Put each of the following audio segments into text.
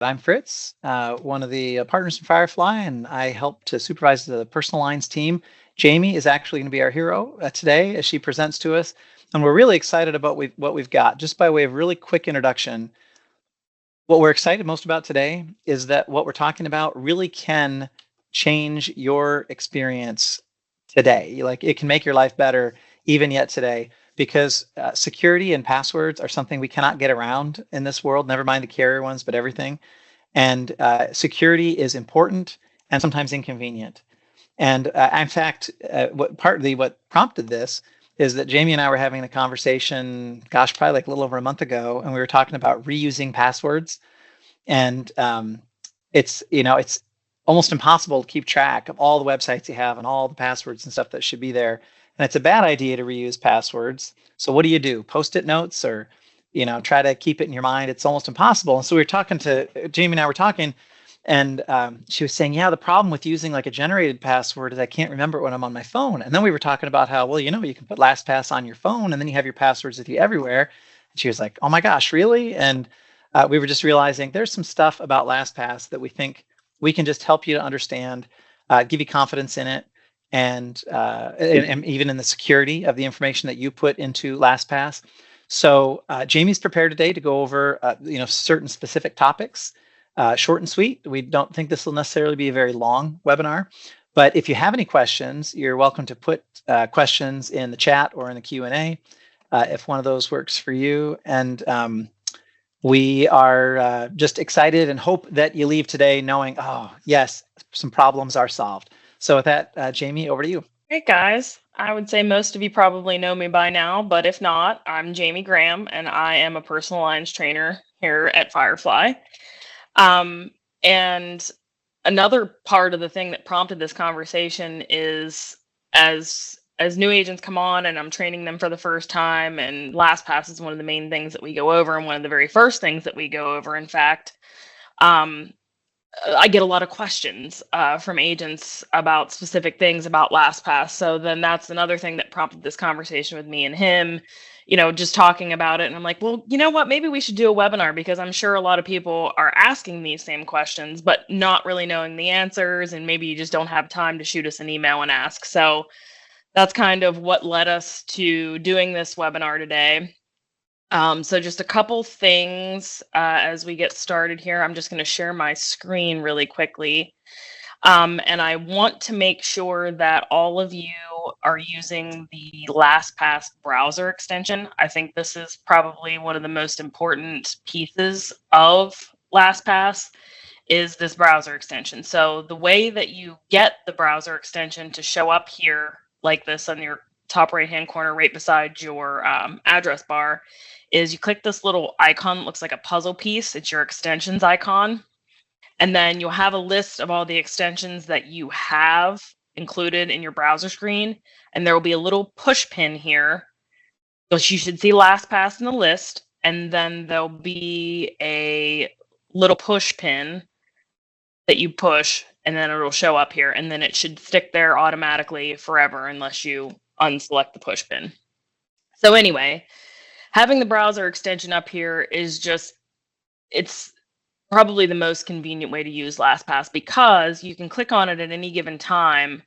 I'm Fritz, one of the partners in Firefly, and I help to supervise the personal lines team. Jamie is actually going to be our hero today as she presents to us, and we're really excited about what we've got. Just by way of really quick introduction, what we're excited most about today is that what we're talking about really can change your experience today. Like it can make your life better even yet today because security and passwords are something we cannot get around in this world, never mind the carrier ones, but everything. And security is important and sometimes inconvenient. And in fact, what prompted this is that Jamie and I were having a conversation, gosh, probably like a little over a month ago, and we were talking about reusing passwords. And it's almost impossible to keep track of all the websites you have and all the passwords and stuff that should be there. And it's a bad idea to reuse passwords. So what do? Post-it notes or try to keep it in your mind. It's almost impossible. And so we were talking to Jamie and I were talking, and she was saying, yeah, the problem with using like a generated password is I can't remember it when I'm on my phone. And then we were talking about how, well, you can put LastPass on your phone and then you have your passwords with you everywhere. And she was like, oh my gosh, really? And we were just realizing there's some stuff about LastPass that we think we can just help you to understand, give you confidence in it, and even in the security of the information that you put into LastPass. So Jamie's prepared today to go over certain specific topics, short and sweet. We don't think this will necessarily be a very long webinar, but if you have any questions, you're welcome to put questions in the chat or in the Q&A if one of those works for you. And we are just excited and hope that you leave today knowing, oh, yes, some problems are solved. So with that, Jamie, over to you. Hey guys, I would say most of you probably know me by now, but if not, I'm Jamie Graham and I am a personal lines trainer here at Firefly. And another part of the thing that prompted this conversation is as new agents come on and I'm training them for the first time, and LastPass is one of the main things that we go over, and one of the very first things that we go over, in fact. I get a lot of questions from agents about specific things about LastPass. So then that's another thing that prompted this conversation with me and him, just talking about it. And I'm like, well, you know what? Maybe we should do a webinar, because I'm sure a lot of people are asking these same questions, but not really knowing the answers. And maybe you just don't have time to shoot us an email and ask. So that's kind of what led us to doing this webinar today. So just a couple things as we get started here. I'm just going to share my screen really quickly. And I want to make sure that all of you are using the LastPass browser extension. I think this is probably one of the most important pieces of LastPass is this browser extension. So the way that you get the browser extension to show up here like this on your top right-hand corner right beside your address bar is you click this little icon that looks like a puzzle piece. It's your extensions icon. And then you'll have a list of all the extensions that you have included in your browser screen. And there will be a little push pin here. So you should see LastPass in the list. And then there'll be a little push pin that you push, and then it'll show up here. And then it should stick there automatically forever unless you unselect the push pin. So anyway, having the browser extension up here is it's probably the most convenient way to use LastPass, because you can click on it at any given time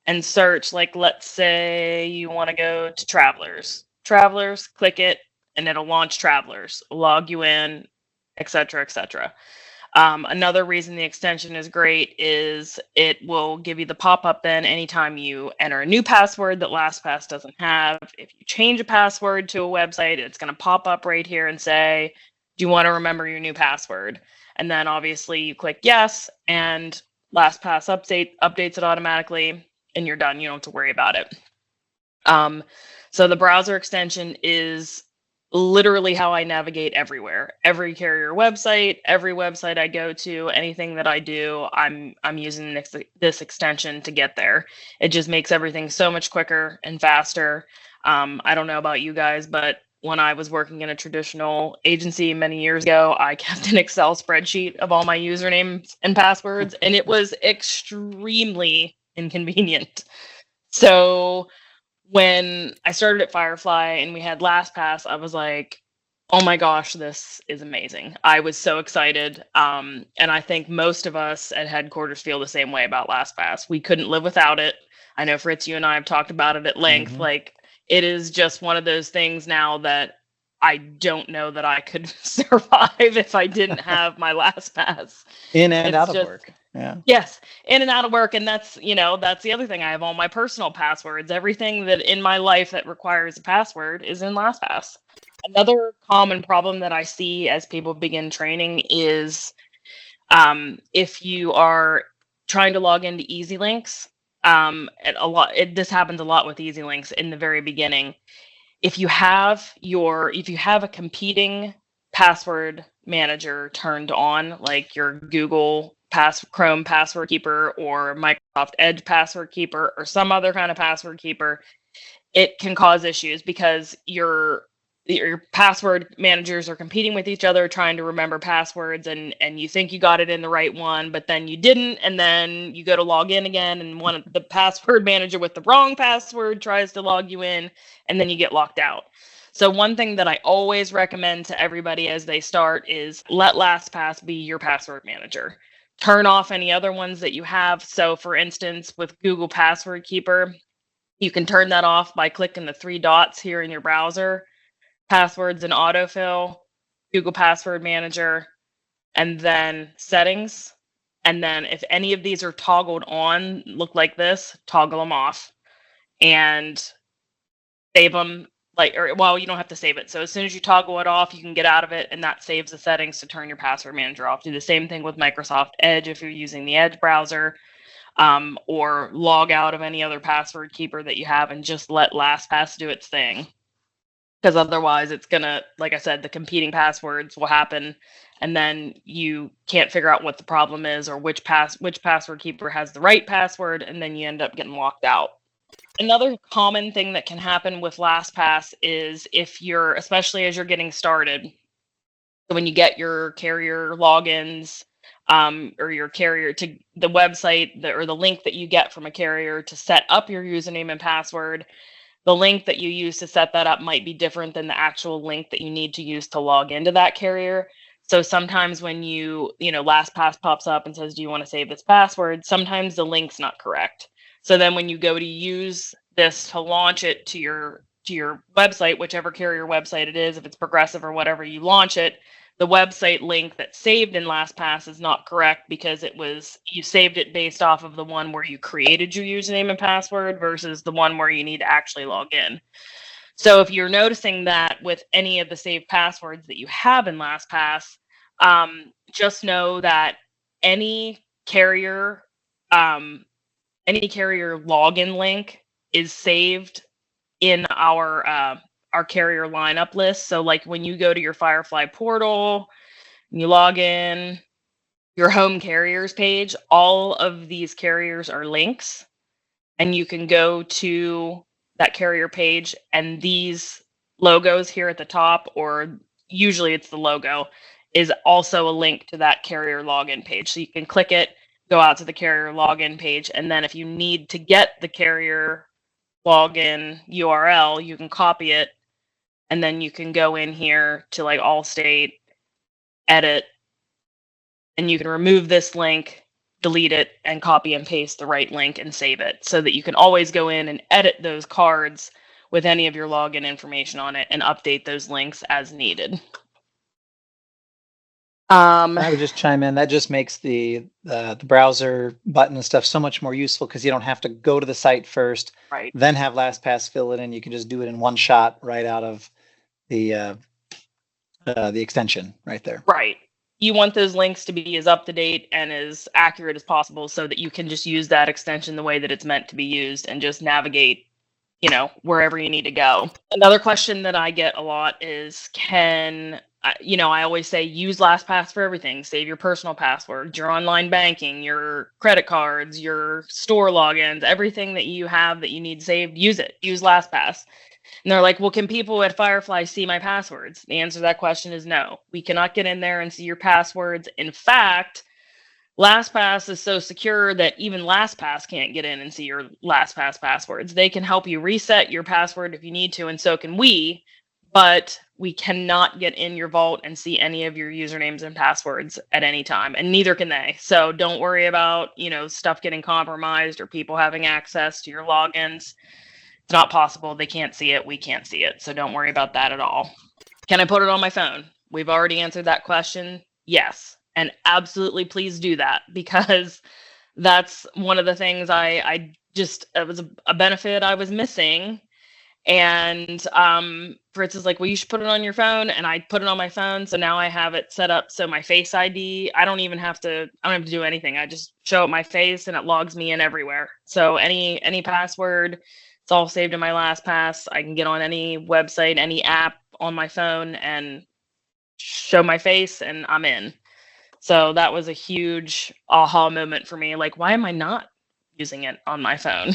and search, like, let's say you want to go to Travelers. Travelers, click it, and it'll launch Travelers, log you in, etc., etc. Another reason the extension is great is it will give you the pop-up then anytime you enter a new password that LastPass doesn't have. If you change a password to a website, it's going to pop up right here and say, do you want to remember your new password? And then obviously you click yes, and LastPass updates it automatically, and you're done. You don't have to worry about it. So the browser extension is literally how I navigate everywhere. Every carrier website, every website I go to, anything that I do, I'm using this extension to get there. It just makes everything so much quicker and faster. I don't know about you guys, but when I was working in a traditional agency many years ago, I kept an Excel spreadsheet of all my usernames and passwords, and it was extremely inconvenient. So when I started at Firefly and we had LastPass, I was like, Oh my gosh, this is amazing. I was so excited. And I think most of us at headquarters feel the same way about LastPass. We couldn't live without it. I know, Fritz, you and I have talked about it at length. Like, it is just one of those things now that I don't know that I could survive if I didn't have my LastPass. In and It's out of just, work. Yeah. yes, in and out of work. And that's, that's the other thing. I have all my personal passwords. Everything that in my life that requires a password is in LastPass. Another common problem that I see as people begin training is if you are trying to log into EZLynx, this happens a lot with EZLynx in the very beginning. If you have a competing password manager turned on, like your Google Chrome password keeper or Microsoft Edge password keeper or some other kind of password keeper, it can cause issues because your password managers are competing with each other trying to remember passwords, and you think you got it in the right one, but then you didn't, and then you go to log in again and one of the password manager with the wrong password tries to log you in, and then you get locked out. So one thing that I always recommend to everybody as they start is let LastPass be your password manager. Turn off any other ones that you have. So for instance, with Google Password Keeper, you can turn that off by clicking the three dots here in your browser, passwords and autofill, Google Password Manager, and then settings. And then if any of these are toggled on, look like this, toggle them off and save them. You don't have to save it. So as soon as you toggle it off, you can get out of it, and that saves the settings to turn your password manager off. Do the same thing with Microsoft Edge if you're using the Edge browser, or log out of any other password keeper that you have and just let LastPass do its thing. Because otherwise it's gonna, like I said, the competing passwords will happen, and then you can't figure out what the problem is or which password keeper has the right password, and then you end up getting locked out. Another common thing that can happen with LastPass is especially as you're getting started, so when you get your carrier logins, or your carrier to the website, or the link that you get from a carrier to set up your username and password, the link that you use to set that up might be different than the actual link that you need to use to log into that carrier. So sometimes when LastPass pops up and says, do you want to save this password? Sometimes the link's not correct. So then when you go to use this to launch it to your website, whichever carrier website it is, if it's Progressive or whatever, you launch it, the website link that's saved in LastPass is not correct because you saved it based off of the one where you created your username and password versus the one where you need to actually log in. So if you're noticing that with any of the saved passwords that you have in LastPass, just know that any carrier login link is saved in our carrier lineup list. So like when you go to your Firefly portal, you log in, your home carriers page, all of these carriers are links, and you can go to that carrier page, and these logos here at the top, or usually it's the logo, is also a link to that carrier login page. So you can click it, go out to the carrier login page, and then if you need to get the carrier login URL, you can copy it, and then you can go in here to like Allstate, edit, and you can remove this link, delete it, and copy and paste the right link and save it so that you can always go in and edit those cards with any of your login information on it and update those links as needed. I would just chime in. That just makes the browser button and stuff so much more useful because you don't have to go to the site first, right, then have LastPass fill it in. You can just do it in one shot right out of the extension right there. Right. You want those links to be as up to date and as accurate as possible so that you can just use that extension the way that it's meant to be used and just navigate, wherever you need to go. Another question that I get a lot is, I always say use LastPass for everything. Save your personal passwords, your online banking, your credit cards, your store logins, everything that you have that you need saved, use it. Use LastPass. And they're like, well, can people at Firefly see my passwords? The answer to that question is no. We cannot get in there and see your passwords. In fact, LastPass is so secure that even LastPass can't get in and see your LastPass passwords. They can help you reset your password if you need to, and so can we. But We cannot get in your vault and see any of your usernames and passwords at any time, and neither can they. So don't worry about, stuff getting compromised or people having access to your logins. It's not possible. They can't see it. We can't see it. So don't worry about that at all. Can I put it on my phone? We've already answered that question. Yes. And absolutely please do that, because that's one of the things it was a benefit I was missing. And Fritz is like, well, you should put it on your phone. And I put it on my phone. So now I have it set up. So my Face ID, I don't have to do anything. I just show up my face and it logs me in everywhere. So any password, it's all saved in my LastPass. I can get on any website, any app on my phone and show my face and I'm in. So that was a huge aha moment for me. Like, why am I not using it on my phone?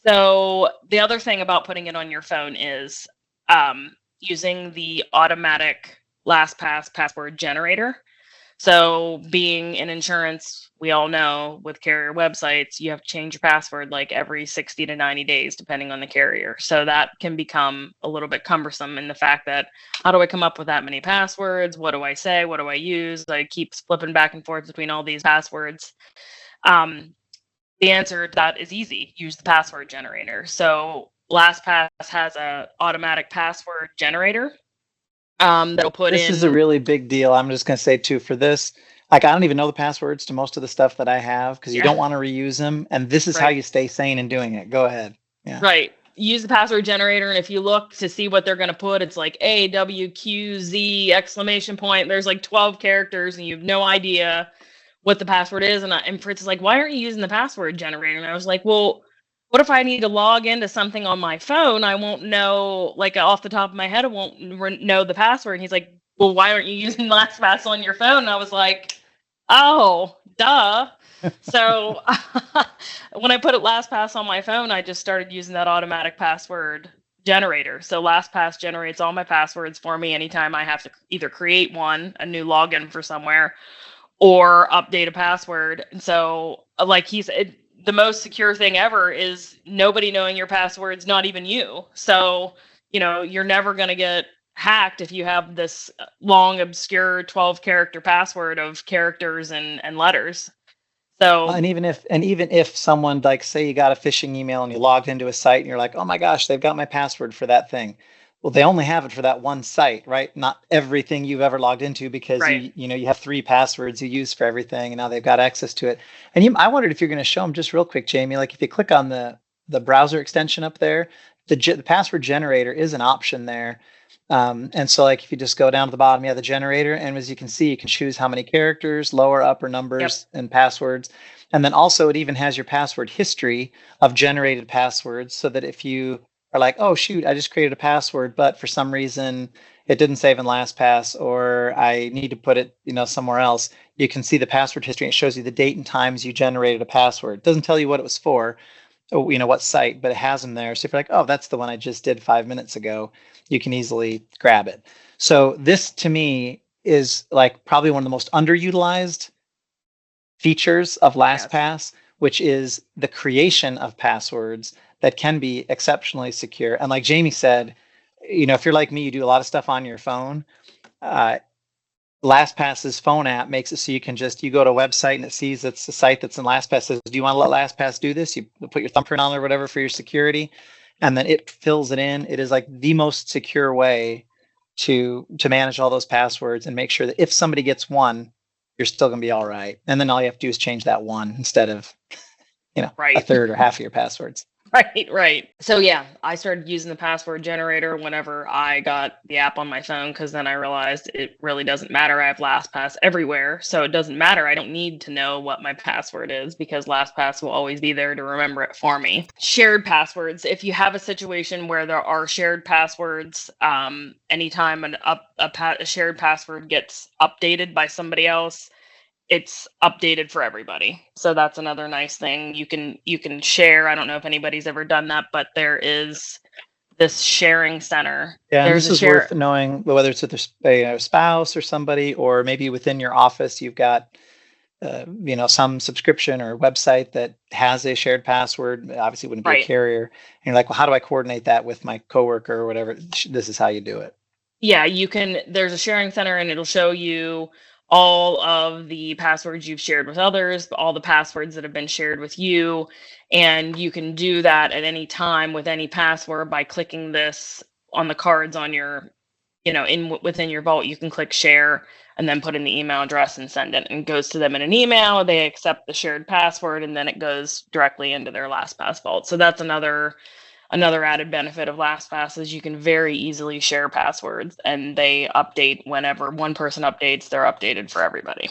So the other thing about putting it on your phone is using the automatic LastPass password generator. So being in insurance, we all know with carrier websites, you have to change your password like every 60 to 90 days, depending on the carrier. So that can become a little bit cumbersome in the fact that, how do I come up with that many passwords? What do I say? What do I use? I keep flipping back and forth between all these passwords. The answer to that is easy. Use the password generator. So LastPass has an automatic password generator that'll put in. This is a really big deal. I'm just going to say too, for this, like, I don't even know the passwords to most of the stuff that I have because you don't want to reuse them. And this is how you stay sane in doing it. Go ahead. Yeah. Right. Use the password generator. And if you look to see what they're going to put, it's like AWQZ exclamation point. There's like 12 characters and you have no idea what the password is. And Fritz is like, why aren't you using the password generator? And I was like, well, what if I need to log into something on my phone? I won't know, like off the top of my head, I won't know the password. And he's like, well, why aren't you using LastPass on your phone? And I was like, oh, duh. So when I put LastPass on my phone, I just started using that automatic password generator. So LastPass generates all my passwords for me anytime I have to either create a new login for somewhere, or update a password. And so, like he said, the most secure thing ever is nobody knowing your passwords, not even you. So, you're never going to get hacked if you have this long, obscure 12-character password of characters and letters. So, and even if someone, like, say you got a phishing email and you logged into a site and you're like, oh my gosh, they've got my password for that thing. Well, they only have it for that one site, right? Not everything you've ever logged into, because you have 3 passwords you use for everything, and now they've got access to it. And I wondered if you're going to show them just real quick, Jamie. Like, if you click on the browser extension up there, the password generator is an option there. And so, like, if you just go down to the bottom, you have the generator, and as you can see, you can choose how many characters, lower, upper numbers, and passwords. And then also, it even has your password history of generated passwords, so that if you are like, oh shoot, I just created a password, but for some reason it didn't save in LastPass, or I need to put it, somewhere else, you can see the password history. And it shows you the date and times you generated a password. It doesn't tell you what it was for, what site, but it has them there. So if you're like, oh, that's the one I just did 5 minutes ago, you can easily grab it. So this, to me, is like probably one of the most underutilized features of LastPass, which is the creation of passwords that can be exceptionally secure. And like Jamie said, if you're like me, you do a lot of stuff on your phone. LastPass's phone app makes it so you can you go to a website and it sees it's a site that's in LastPass, says, do you want to let LastPass do this? You put your thumbprint on or whatever for your security, and then it fills it in. It is like the most secure way to manage all those passwords and make sure that if somebody gets one, you're still going to be all right. And then all you have to do is change that one instead of, a third or half of your passwords. Right. So yeah, I started using the password generator whenever I got the app on my phone, because then I realized it really doesn't matter. I have LastPass everywhere, so it doesn't matter. I don't need to know what my password is, because LastPass will always be there to remember it for me. Shared passwords. If you have a situation where there are shared passwords, anytime a shared password gets updated by somebody else, it's updated for everybody. So that's another nice thing. You can share. I don't know if anybody's ever done that, but there is this sharing center. Yeah, this is worth knowing, whether it's with a spouse or somebody, or maybe within your office, you've got some subscription or website that has a shared password. Obviously, it wouldn't be a carrier. And you're like, well, how do I coordinate that with my coworker or whatever? This is how you do it. Yeah, you can. There's a sharing center, and it'll show you all of the passwords you've shared with others, all the passwords that have been shared with you. And you can do that at any time with any password by clicking this on the cards on your, within your vault. You can click share and then put in the email address and send it, and it goes to them in an email. They accept the shared password, and then it goes directly into their LastPass vault. So that's another added benefit of LastPass is you can very easily share passwords, and they update whenever one person updates, they're updated for everybody.